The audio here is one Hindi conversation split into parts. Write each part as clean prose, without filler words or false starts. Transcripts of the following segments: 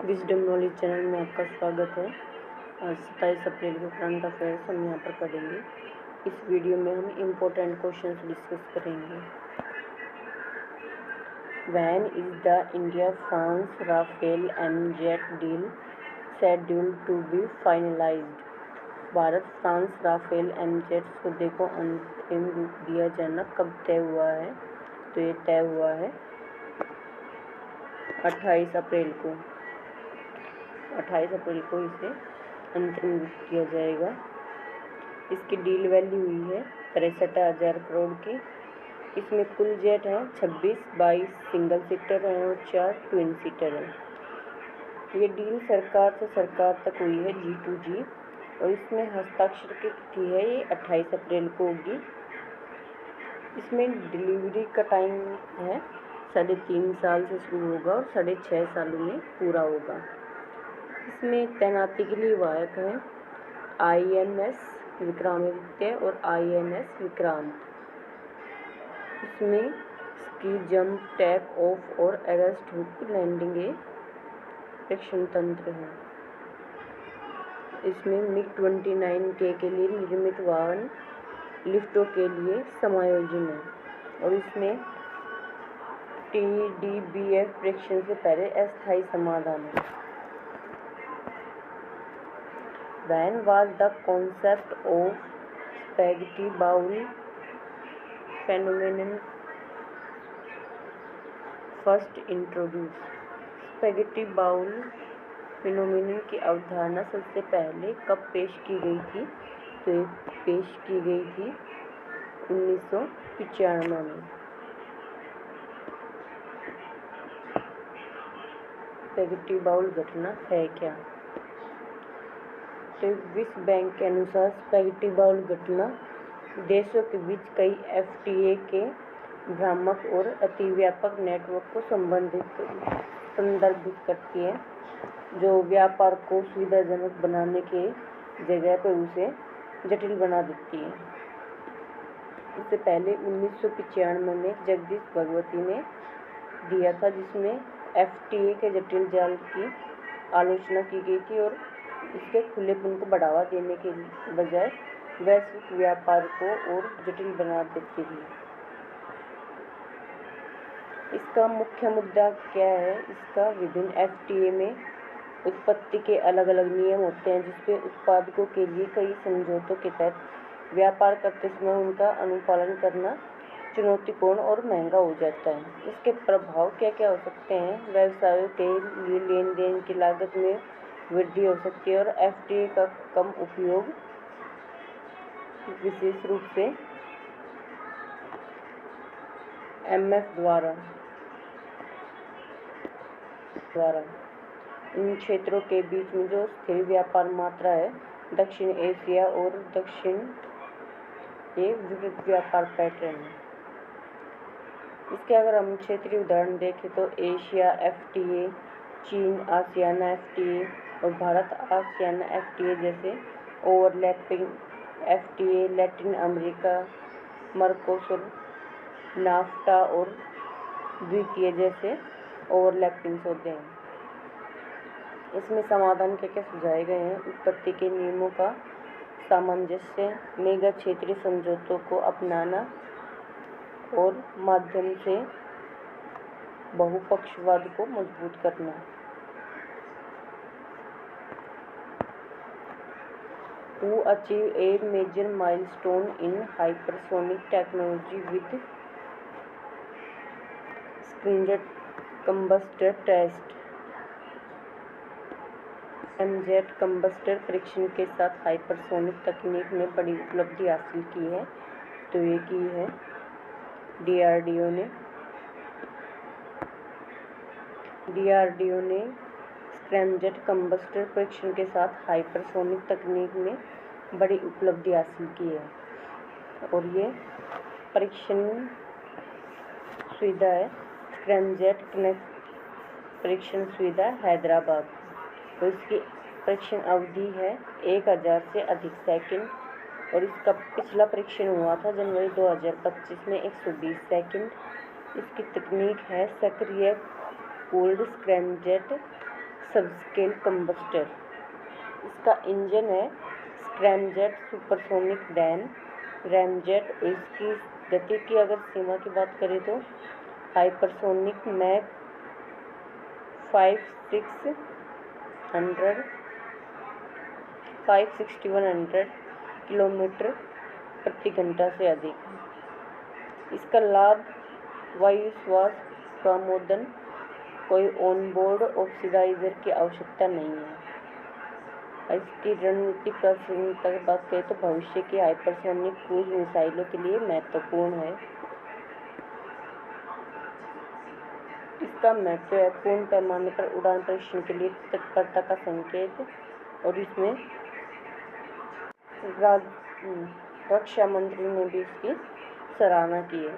विजडम नॉलेज चैनल में आपका स्वागत है। आज 27 अप्रैल के करंट अफेयर्स हम यहाँ पर पढ़ेंगे। इस वीडियो में हम इम्पोर्टेंट क्वेश्चंस डिस्कस करेंगे। When is the India France Rafale M jet deal scheduled to be finalised? Bharat France Rafale M jet सौदे को अंतिम रूप दिया जाना कब तय हुआ है? तो ये तय हुआ है 28 अप्रैल को। 28 अप्रैल को इसे अंतिम रूप दिया जाएगा। इसकी डील वैल्यू हुई है 63,000 करोड़ की। इसमें कुल जेट हैं 26, 22 सिंगल सीटर हैं और 4 ट्विन सीटर हैं। ये डील सरकार से सरकार तक हुई है G2G और इसमें हस्ताक्षर की तिथि है ये 28 अप्रैल को होगी। इसमें डिलीवरी का टाइम है 3.5 साल से शुरू होगा और 6.5 सालों में पूरा होगा। इसमें तैनाती के लिए वाहक हैं INS विक्रमादित्य और INS विक्रांत। इसमें स्की जंप टेक ऑफ और अरेस्ट हुक लैंडिंग ए प्रेक्षण तंत्र है। इसमें MiG-29K के लिए निर्मित वाहन लिफ्टों के लिए समायोजन है और इसमें TDBF प्रेक्षण से पहले अस्थायी समाधान है। When was the concept of spaghetti bowl phenomenon first introduced? Spaghetti bowl phenomenon की अवधारणा सबसे पहले कब पेश की गई थी? तो ये पेश की गई थी 1995 में। स्पैगेटी बाउल घटना है क्या? तो विश्व बैंक के अनुसार स्पैगेटी बाउल घटना देशों के बीच कई FTA के भ्रामक और अतिव्यापक नेटवर्क को संदर्भित करती है, जो व्यापार को सुविधाजनक बनाने के जगह पर उसे जटिल बना देती है। इससे पहले 1995 में जगदीश भगवती ने दिया था, जिसमें FTA के जटिल जाल की आलोचना की गई थी और इसके खुलेपन को बढ़ावा देने के बजाय वैश्विक व्यापार को और जटिल बना देती थी। इसका मुख्य मुद्दा क्या है? इसका विभिन्न FTA में उत्पत्ति के अलग अलग नियम होते हैं, जिसपे उत्पादकों के लिए कई समझौतों के तहत व्यापार करते समय उनका अनुपालन करना चुनौतीपूर्ण और महंगा हो जाता है। इसके प्रभाव क्या क्या हो सकते हैं? व्यवसायों के लिए लेन देन की लागत में वृद्धि हो सकती है और FTA का कम उपयोग, विशेष रूप से MF द्वारा इन क्षेत्रों के बीच में जो स्थिर व्यापार मात्रा है, दक्षिण एशिया और दक्षिण ये विविध व्यापार पैटर्न है। इसके अगर हम क्षेत्रीय उदाहरण देखें तो एशिया FTA, चीन आसियाना FTA और भारत आसियाना FTA जैसे overlapping FTA, Latin America Mercosur, NAFTA और द्वितीय जैसे ओवरलैपिंग सौदे हैं। इसमें समाधान क्या सुझाए गए हैं? उत्पत्ति के नियमों का सामंजस्य, मेगा क्षेत्रीय समझौतों को अपनाना और माध्यम से बहुपक्षवाद को मजबूत करना। Who achieved a major milestone in hypersonic technology with scramjet combustor test? एमजेट कंबस्टर परीक्षण के साथ हाइपरसोनिक तकनीक में बड़ी उपलब्धि हासिल की है। तो ये की है DRDO ने स्क्रैमजेट कंबस्टर परीक्षण के साथ हाइपरसोनिक तकनीक में बड़ी उपलब्धि हासिल की है और ये परीक्षण सुविधा है स्क्रैमजेट परीक्षण सुविधा हैदराबाद। तो इसकी परीक्षण अवधि है 1000 से अधिक सेकंड और इसका पिछला परीक्षण हुआ था जनवरी 2025 में 120 सेकंड। इसकी तकनीक है सक्रिय कूल्ड स्क्रैमजेट सबस्केल कंबस्टर। इसका इंजन है स्क्रैमजेट सुपरसोनिक रैमजेट। और इसकी गति की अगर सीमा की बात करें तो हाइपरसोनिक मैक 56100 किलोमीटर प्रति घंटा से अधिक है। इसका लाभ वायु श्वास प्रमोदन, कोई ऑनबोर्ड ऑक्सीडाइजर की आवश्यकता नहीं है। इसकी रणनीतिक प्रासंगिकता की बात करें तो भविष्य की हाइपरसोनिक क्रूज मिसाइलों के लिए महत्वपूर्ण है। इसका महत्व है पूर्ण पैमाने पर उड़ान परीक्षण के लिए तत्परता का संकेत। और इसमें रक्षा मंत्री ने भी इसकी सराहना की है।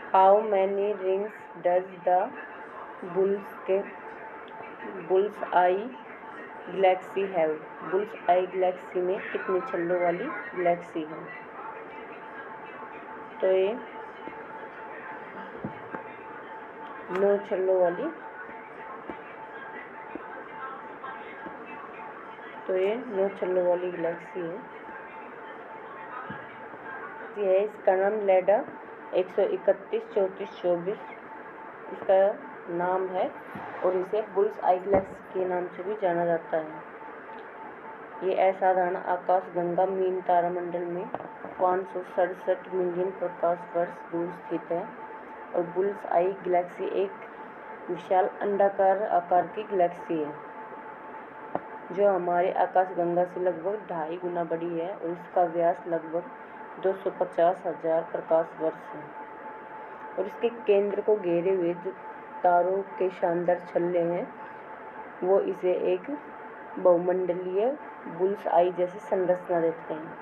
How many rings does the bulls I Galaxy have? Bulls I Galaxy में कितने छल्लों वाली गैलेक्सी है? तो ये 9 छल्लों वाली गैलेक्सी है। इसका नाम लेडा 131 34 24 इसका नाम है और इसे बुल्स आई गैलेक्सी के नाम से भी जाना जाता है। ये असाधारण आकाशगंगा मीन तारामंडल में 567 मिलियन प्रकाश वर्ष दूर स्थित है। और बुल्स आई गैलेक्सी एक विशाल अंडाकार आकार की गैलेक्सी है जो हमारे आकाशगंगा से लगभग 2.5 गुना बड़ी है। और इसका व्यास लगभग 250,000 प्रकाश वर्ष है। और इसके केंद्र को घेरे हुए जो तारों के शानदार छल्ले हैं वो इसे एक बहुमंडलीय बुल्स आई जैसी संरचना देते हैं।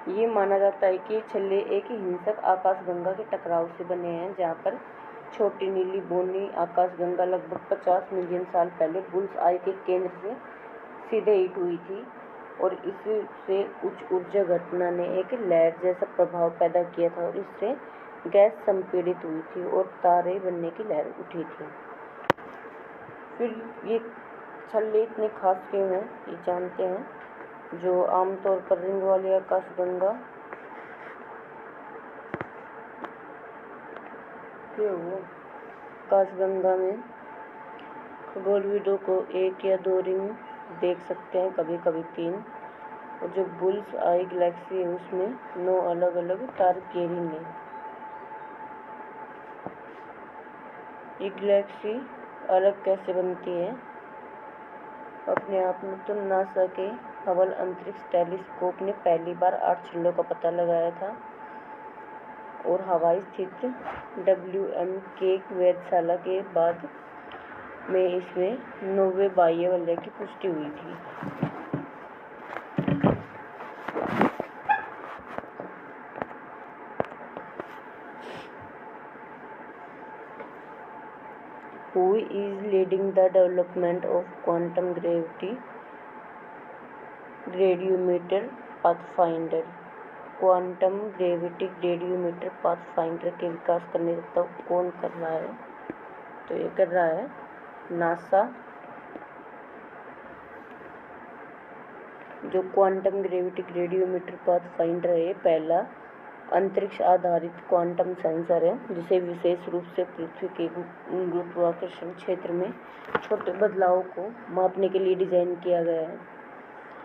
ये माना जाता है कि छल्ले एक हिंसक आकाशगंगा के टकराव से बने हैं, जहाँ पर छोटी नीली बोनी आकाशगंगा लगभग 50 मिलियन साल पहले बुल्स आई के केंद्र से सीधे हिट हुई थी। और इससे उच्च ऊर्जा घटना ने एक लहर जैसा प्रभाव पैदा किया था और इससे गैस संपीड़ित हुई थी और तारे बनने की लहर उठी थी। फिर ये छल्ले इतने खास क्यों हैं ये जानते हैं। जो आमतौर पर रिंग वाली आकाशगंगा में खगोलविदों को 1 या 2 रिंग देख सकते हैं, कभी कभी 3। और जो बुल्स आई गैलेक्सी है उसमें 9 अलग अलग तारकीय रिंग हैं। ये गैलेक्सी अलग कैसे बनती है? अपने आप में तो नासा के हबल अंतरिक्ष टेलीस्कोप ने पहली बार 8 छल्लों का पता लगाया था और हवाई स्थित WMK वेधशाला के बाद में इसमें 9वें बाह्य वलय की पुष्टि हुई थी। Who is leading the development of quantum gravity gradiometer pathfinder? Quantum gravity gradiometer pathfinder के विकास करने तक कौन कर रहा है? तो ये कर रहा है नासा। जो क्वांटम ग्रेविटी ग्रेडियोमीटर पाथफाइंडर है पहला अंतरिक्ष आधारित क्वांटम सेंसर है जिसे विशेष रूप से पृथ्वी के गुरुत्वाकर्षण क्षेत्र में छोटे बदलावों को मापने के लिए डिजाइन किया गया है।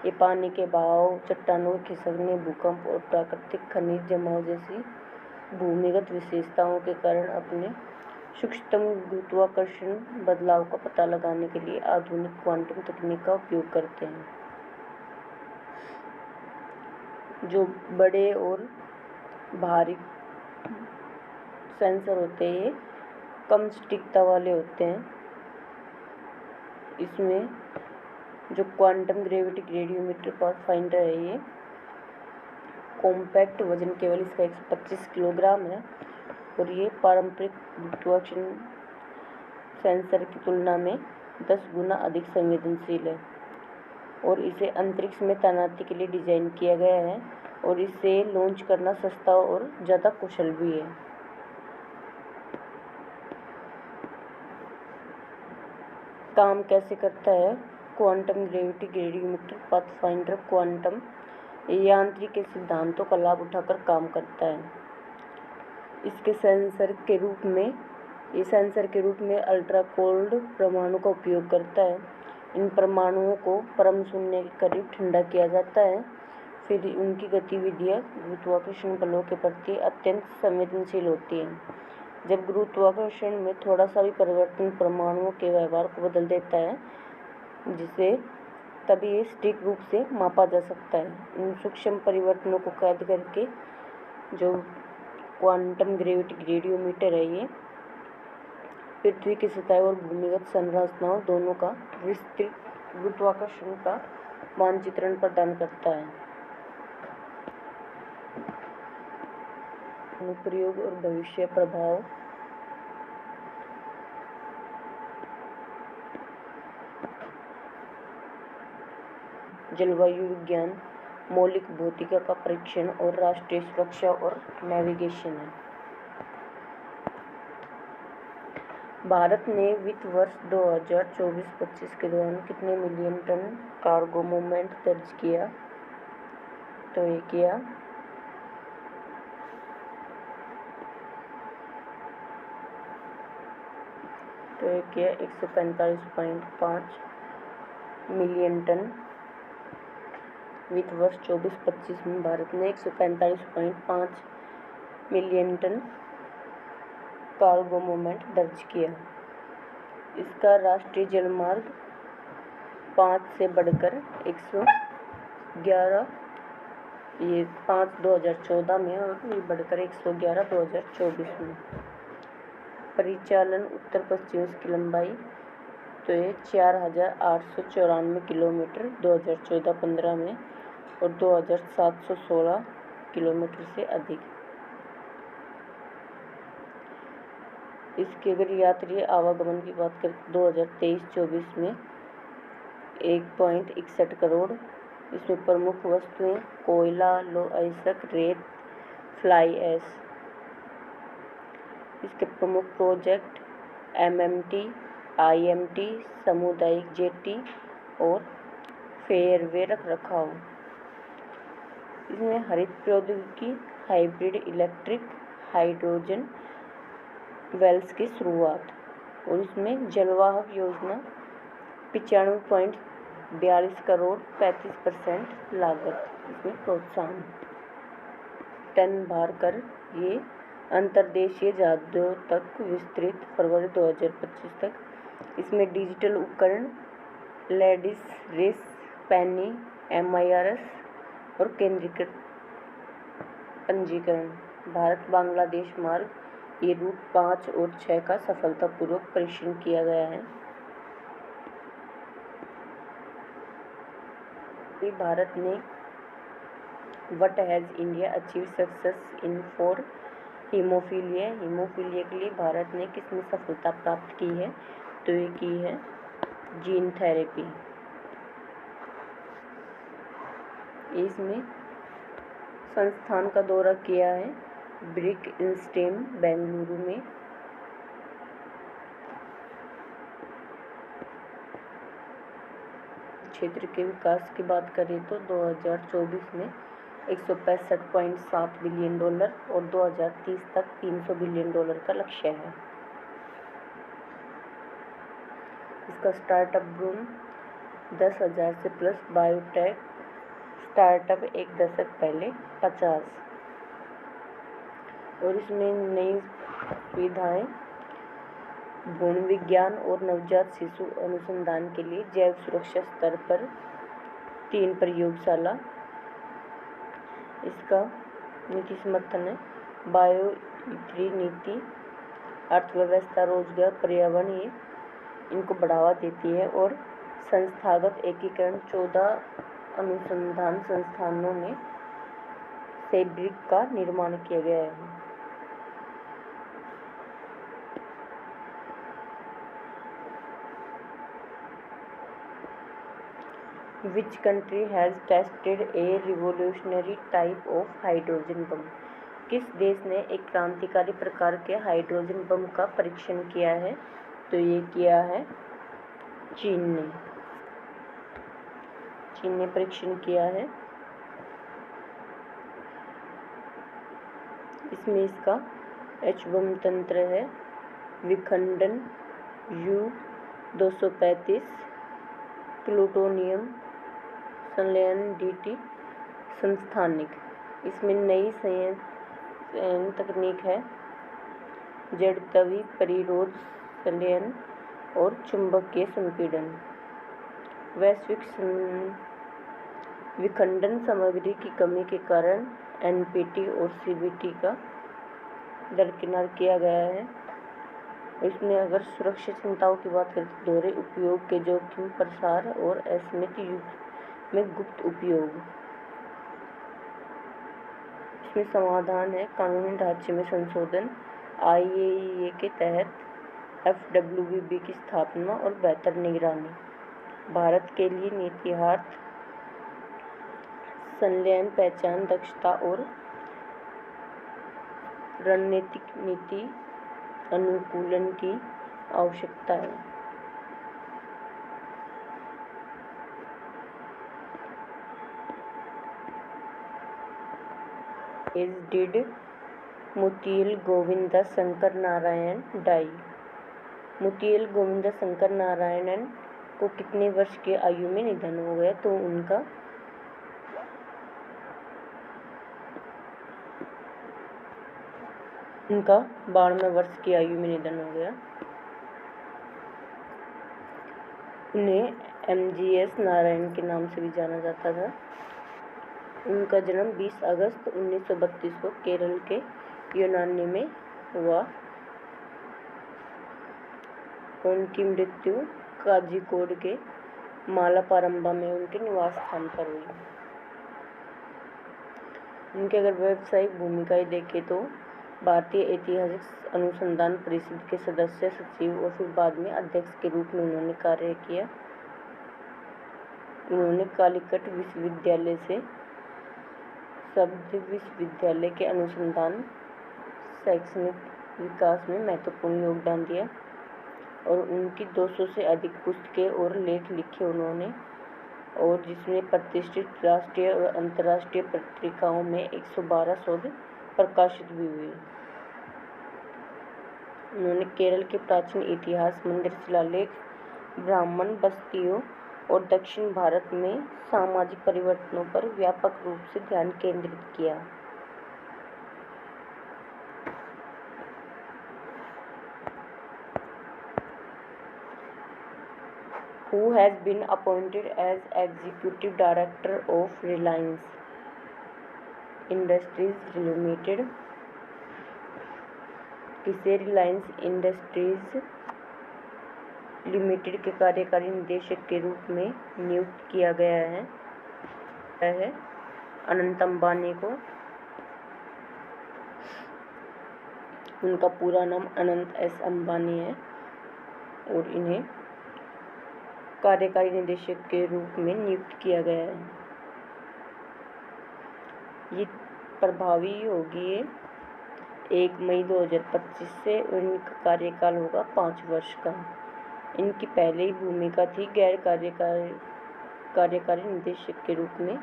ये पानी के बहाव, चट्टानों के खिसकने, भूकंप और प्राकृतिक खनिज जमाव जैसी भूमिगत विशेषताओं के कारण अपने सूक्ष्मतम गुरुत्वाकर्षण बदलाव का पता लगाने के लिए आधुनिक क्वांटम तकनीक का उपयोग करते हैं। जो बड़े और भारी सेंसर होते हैं ये कम सटीकता वाले होते हैं। इसमें जो क्वांटम ग्रेविटी ग्रेडियोमीटर पाथफाइंडर है ये कॉम्पैक्ट वजन केवल इसका 125 किलोग्राम है और ये पारंपरिक गुरुत्वाकर्षण सेंसर की तुलना में 10 गुना अधिक संवेदनशील है। और इसे अंतरिक्ष में तैनाती के लिए डिज़ाइन किया गया है और इसे लॉन्च करना सस्ता और ज़्यादा कुशल भी है। काम कैसे करता है? Quantum gravity gradiometer pathfinder quantum यांत्रिक के सिद्धांतों का लाभ उठाकर काम करता है। इसके सेंसर के रूप में अल्ट्रा कोल्ड परमाणु का उपयोग करता है। इन परमाणुओं को परम शून्य के करीब ठंडा किया जाता है, फिर उनकी गतिविधियाँ गुरुत्वाकर्षण बलों के प्रति अत्यंत संवेदनशील होती हैं। जब गुरुत्वाकर्षण में थोड़ा सा भी परिवर्तन परमाणुओं के व्यवहार को बदल देता है, जिसे तभी ये सटीक रूप से मापा जा सकता है। इन सूक्ष्म परिवर्तनों को कैद करके जो क्वांटम ग्रेविटी ग्रेडियोमीटर है, ये पृथ्वी की सतह और भूमिगत संरचनाओं दोनों का विस्तृत गुरुत्वाकर्षण का मानचित्रण प्रदान करता है। अनुप्रयोग और भविष्य प्रभाव। जलवायु विज्ञान, मौलिक भौतिकी का परीक्षण और राष्ट्रीय सुरक्षा और नेविगेशन है। भारत ने वित्त वर्ष 2024-25 के दौरान कितने मिलियन टन कार्गो मूवमेंट दर्ज किया? तो ये किया 145.5 मिलियन टन। वित्त वर्ष 24-25 में भारत ने 145.5 मिलियन टन कार्गो मूवमेंट दर्ज किया। इसका राष्ट्रीय जलमार्ग 5 से बढ़कर 111, ये 5 2014 में और ये बढ़कर 111 2024 में। परिचालन उत्तर पश्चिम इसकी लंबाई तो ये 4894 किलोमीटर 2014-15 में और 2716 किलोमीटर से अधिक। इसके अगर यात्री आवागमन की बात करें 2023-24 में 1.61 करोड़। इसमें प्रमुख वस्तुएं कोयला, लौह अयस्क, रेत, फ्लाई ऐश। इसके प्रमुख प्रोजेक्ट MMT, IMT, सामुदायिक जेटी और फेयरवे रखरखाव। इसमें हरित प्रौद्योगिकी, हाइब्रिड इलेक्ट्रिक, हाइड्रोजन वेल्स की शुरुआत और इसमें जलवाहक योजना 95.42 करोड़ 35% लागत। इसमें प्रोत्साहन टन भार कर ये अंतर्देशीय जहाजों तक विस्तृत फरवरी 2025 तक। इसमें डिजिटल उपकरण लेडिस रेस, पैनी, MIRS और केंद्रीकृत पंजीकरण। भारत बांग्लादेश मार्ग ये रूट 5 और 6 का सफलतापूर्वक परीक्षण किया गया है। भारत ने what has India achieve success in for haemophilia. Haemophilia के लिए भारत ने किसमें सफलता प्राप्त की है? तो ये की है जीन थेरेपी। इसमें संस्थान का दौरा किया है ब्रिक इंस्टेम बेंगलुरु में। क्षेत्र के विकास की बात करें तो 2024 में 165.7 बिलियन डॉलर और 2030 तक 300 बिलियन डॉलर का लक्ष्य है। इसका स्टार्टअप बूम 10,000 से प्लस, बायोटेक स्टार्टअप एक दशक पहले 50। और इसमें नई सुविधाएं भ्रूण विज्ञान और नवजात शिशु अनुसंधान के लिए जैव सुरक्षा स्तर पर 3 प्रयोगशाला। इसका नीति समर्थन है बायो-3 नीति, अर्थव्यवस्था, रोजगार, पर्यावरण ये इनको बढ़ावा देती है। और संस्थागत एकीकरण 14 अनुसंधान संस्थानों में से ब्रिक का निर्माण किया गया है। Which country has tested A revolutionary type of hydrogen bomb? किस देश ने एक क्रांतिकारी प्रकार के हाइड्रोजन बम का परीक्षण किया है? तो ये किया है चीन ने। चीन ने परीक्षण किया है। इसमें इसका एच-बम तंत्र है विखंडन, U-235, प्लूटोनियम संलयन, DT संस्थानिक। इसमें नई संयंत्र तकनीक है जड़त्वीय परिरोध संलयन और चुंबकीय संपीड़न। वैश्विक विखंडन सामग्री की कमी के कारण NPT और CVT का दरकिनार किया गया है। इसमें अगर सुरक्षा चिंताओं की बात करें तो दोहरे उपयोग के जोखिम, प्रसार और असीमित युग में गुप्त उपयोग। इसमें समाधान है कानूनी ढांचे में संशोधन, IAEA के तहत FWB की स्थापना और बेहतर निगरानी। भारत के लिए नीतियार्थ संलयन, पहचान, दक्षता और रणनीतिक नीति अनुकूलन की आवश्यकता है। Did Motilal Govind Shankar Narayan die? मोतियल गोविंद शंकर नारायणन को कितने वर्ष की आयु में निधन हो गया? तो उनका 92 वर्ष की आयु में निधन हो गया। उन्हें MGS नारायण के नाम से भी जाना जाता था। उनका जन्म 20 अगस्त 1932 को केरल के यूनानी में हुआ। उनकी मृत्यु काजीकोड के मालापारंबा में उनके निवास स्थान पर हुई। उनके अगर व्यावसायिक भूमिकाएं देखें तो भारतीय ऐतिहासिक अनुसंधान परिषद के सदस्य, सचिव और फिर बाद में अध्यक्ष के रूप में उन्होंने कार्य किया। उन्होंने कालीकट विश्वविद्यालय से शब्द विश्वविद्यालय के अनुसंधान शैक्षणिक विकास में महत्वपूर्ण योगदान दिया और उनकी 200 से अधिक पुस्तकें और लेख लिखे उन्होंने, और जिसमें प्रतिष्ठित राष्ट्रीय और अंतर्राष्ट्रीय पत्रिकाओं में 112 शोध प्रकाशित भी हुए। उन्होंने केरल के प्राचीन इतिहास, मंदिर शिलालेख, ब्राह्मण बस्तियों और दक्षिण भारत में सामाजिक परिवर्तनों पर व्यापक रूप से ध्यान केंद्रित किया। Who has been appointed as Executive Director of Reliance Industries Limited? किसे रिलायंस इंडस्ट्रीज लिमिटेड के कार्यकारी निदेशक के रूप में नियुक्त किया गया है अनंत अंबानी को। उनका पूरा नाम अनंत S अंबानी है और इन्हें कार्यकारी निदेशक के रूप में नियुक्त किया गया है। ये प्रभावी होगी 1 मई 2025 से। इनका कार्यकाल होगा 5 वर्ष का। इनकी पहले ही भूमिका थी गैर कार्यकारी निदेशक के रूप में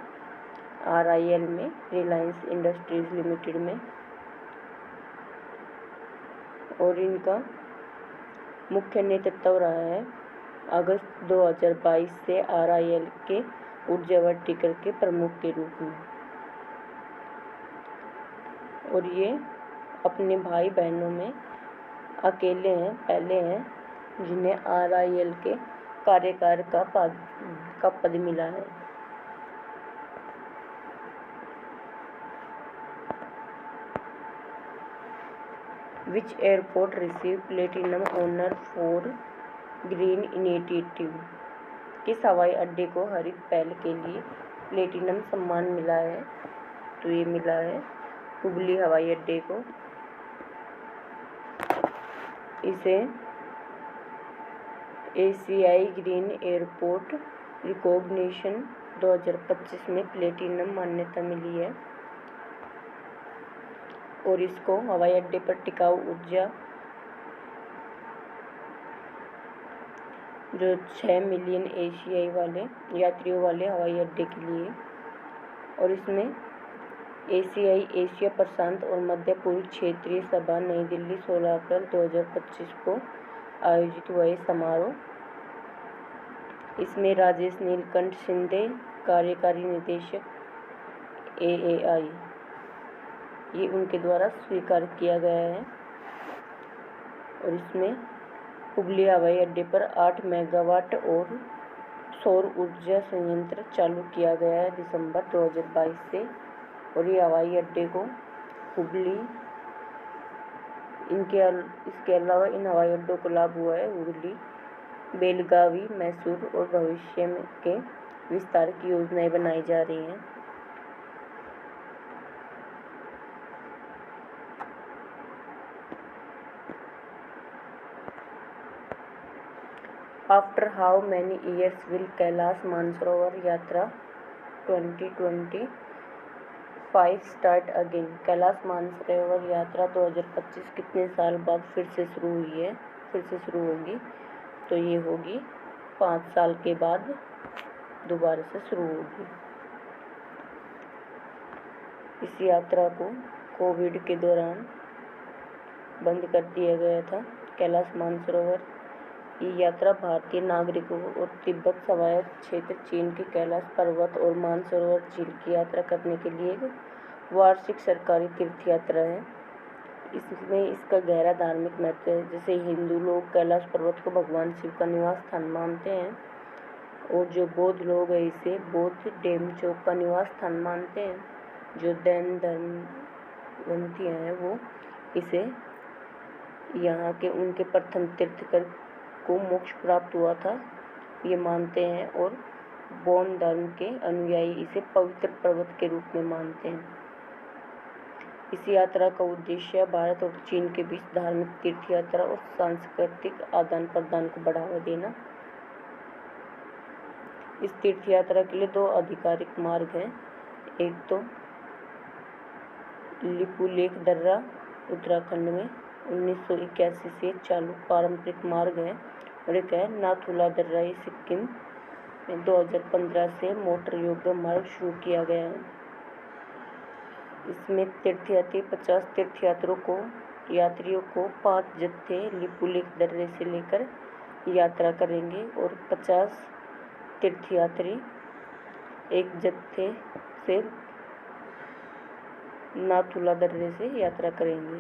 RIL में, रिलायंस इंडस्ट्रीज लिमिटेड में, और इनका मुख्य नेतृत्व रहा है अगस्त 2022 से RIL के ऊर्जा वर्टिकल के प्रमुख के रूप में। और ये अपने भाई बहनों में पहले हैं जिन्हें RIL के कार्यकार का पद मिला है। Which airport received platinum honor for green initiative? किस हवाई अड्डे को हरित पहल के लिए प्लेटिनम सम्मान मिला है? तो ये मिला है हुबली हवाई अड्डे को। इसे एशियाई ग्रीन एयरपोर्ट रिकॉग्निशन 2025 में प्लेटिनम मान्यता मिली है और इसको हवाई अड्डे पर टिकाऊ ऊर्जा जो 6 मिलियन एशियाई वाले यात्रियों वाले हवाई अड्डे के लिए, और इसमें एशिया प्रशांत और मध्य पूर्व क्षेत्रीय सभा नई दिल्ली 16 अप्रैल 2025 को आयोजित हुआ ये समारोह। इसमें राजेश नीलकंठ शिंदे, कार्यकारी निदेशक AAI, ये उनके द्वारा स्वीकार किया गया है। और इसमें हुबली हवाई अड्डे पर 8 मेगावाट और सौर ऊर्जा संयंत्र चालू किया गया है दिसंबर 2022 से। और ये हवाई अड्डे को हुबली, इसके अलावा इन हवाई अड्डों को लाभ हुआ है हुबली, बेलगावी, मैसूर और भविष्य में के विस्तार की योजनाएं बनाई जा रही हैं। After how many years will Kailash Mansarovar यात्रा 2025 स्टार्ट अगेन। कैलाश मानसरोवर यात्रा 2025 कितने साल बाद फिर से शुरू होगी? तो ये होगी 5 साल के बाद दोबारा से शुरू होगी। इस यात्रा को कोविड के दौरान बंद कर दिया गया था। कैलाश मानसरोवर ये यात्रा भारतीय नागरिकों और तिब्बत स्वायत्त क्षेत्र चीन के कैलाश पर्वत और मानसरोवर झील की यात्रा करने के लिए एक वार्षिक सरकारी तीर्थ यात्रा है। इसमें इसका गहरा धार्मिक महत्व है। जैसे हिंदू लोग कैलाश पर्वत को भगवान शिव का निवास स्थान मानते हैं, और जो बौद्ध लोग हैं इसे बौद्ध डेमचोक का निवास स्थान मानते हैं। जो जैन धर्मग्रंथी हैं वो इसे यहाँ के उनके प्रथम तीर्थंकर को मोक्ष प्राप्त हुआ था ये मानते हैं, और बौद्ध धर्म के अनुयायी इसे पवित्र पर्वत के रूप में मानते हैं। इस यात्रा का उद्देश्य भारत और चीन के बीच धार्मिक तीर्थ यात्रा और सांस्कृतिक आदान प्रदान को बढ़ावा देना। इस तीर्थ यात्रा के लिए 2 आधिकारिक मार्ग हैं। एक तो लिपुलेख दर्रा उत्तराखंड में 1981 से चालू पारंपरिक मार्ग है, और एक है नाथुला दर्रा, ये सिक्किम में 2015 से मोटर योग्य मार्ग शुरू किया गया है। इसमें तीर्थयात्री 50 यात्रियों को 5 जत्थे लिपुलेख दर्रे से लेकर यात्रा करेंगे, और 50 तीर्थयात्री एक जत्थे से नाथुला दर्रे से यात्रा करेंगे।